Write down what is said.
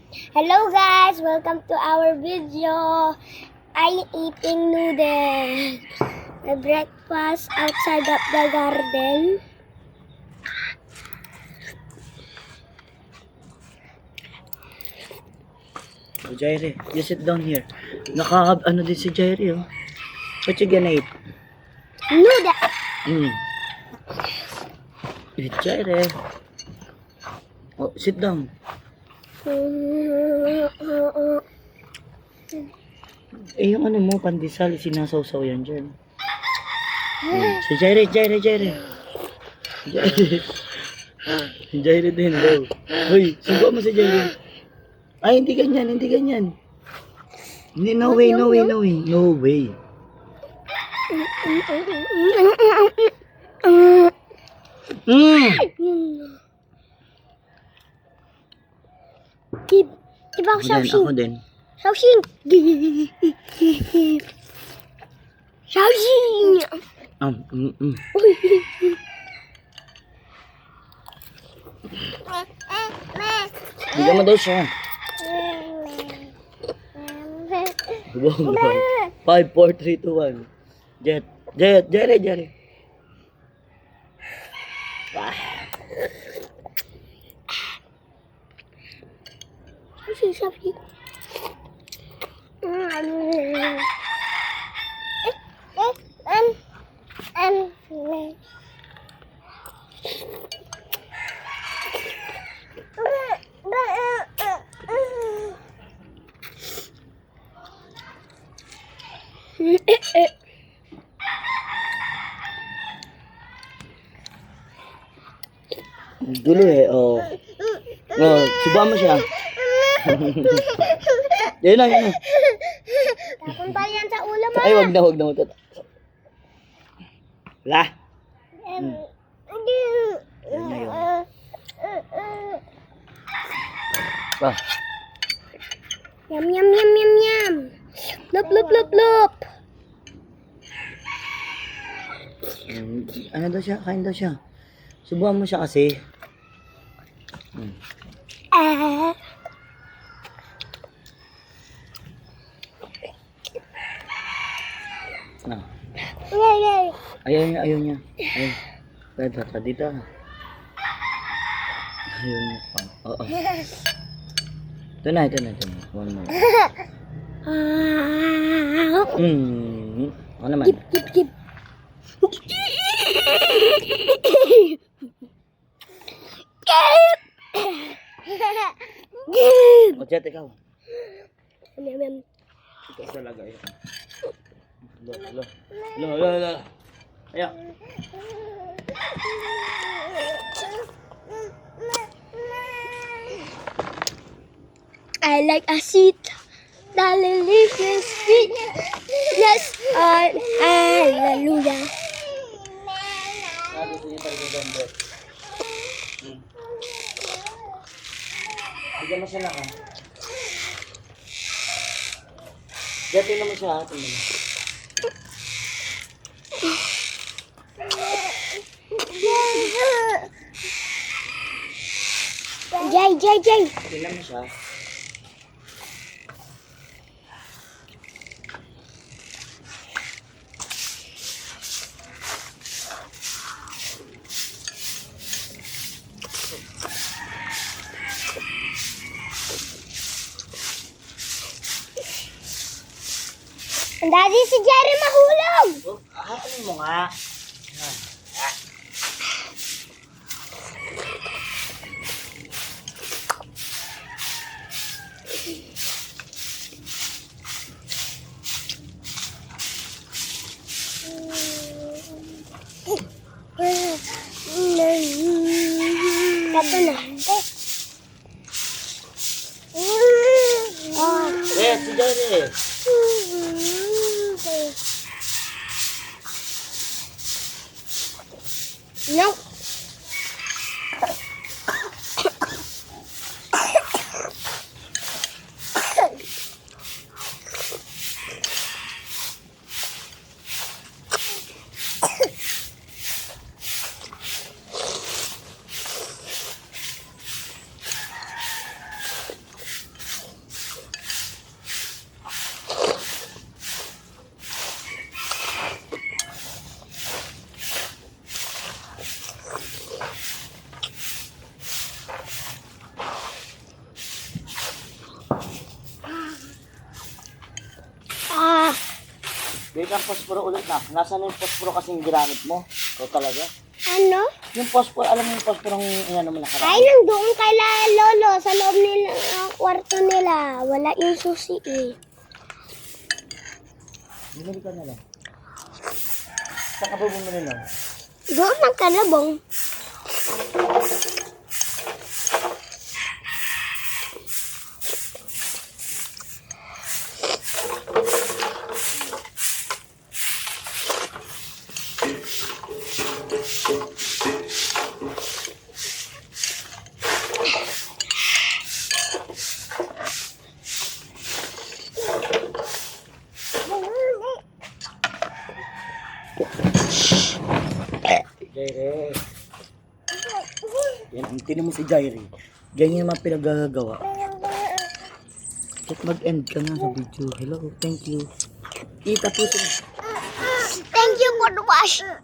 Hello guys, welcome to our video. I'm eating noodles. My breakfast outside of the garden. Oh, Jaire, you sit down here. Ano din si Jaire, oh. What you gonna eat? Noodles. Eat, Jaire. Oh, sit down. Eh, yung ano mo, pandesal, sinasawsaw yan dyan. Si Jaire. Jaire. Jaire din daw. Hoy, subo mo si Jaire. Ay, hindi ganyan. Hindi, no way. Diba ako Ako din. Shaoxing. Shaoxing. Bigyan mo daw siya. 5, 4, 3, 2, 1. Jaire. Shaoxing. Gulo eh, oh. Oh, subuhan mo siya. Yan na. Napunta yan sa ulo mo. Ay, wag na. Wala. Yan na yun. Ah. Yum. Lup. Ano daw siya? Kain daw siya. Subuhan mo siya kasi. Ah. Ayaw niya. Pwede dito. Ayaw niya. Oo. Ito na. One more. Ako naman. Gip. O, Chet, ikaw. Yum. Ito sa lagay. Lo. Ayan. I like a seat, delicious sweet. Yes, hallelujah. Bigyan mo siya lang, ha? Tingnan mo siya, tingnan mo. Jay. Tingnan mo siya. Ang daddy si Jerry mahulog. Ano mo nga? Kato na. Si Jaire. No. Wait ang posporo ulit na. Nasaan yung posporo kasing ginamit mo? Ikaw talaga? Ano? Yung posporo, alam mo yung posporong ano mo nakaraan? Ay, nandoon kay Lolo, sa loob nila, kwarto nila. Wala yung susi eh. Bumili ka na lang. Saan ka ba bumili lang? Doon ang kalabong. Jairi. Yan, tinan mo si Jairi. Ganyan yung mga pinagagawa. Kahit mag-end ka na sa video. Hello, thank you. Itapusin. Thank you for the watch.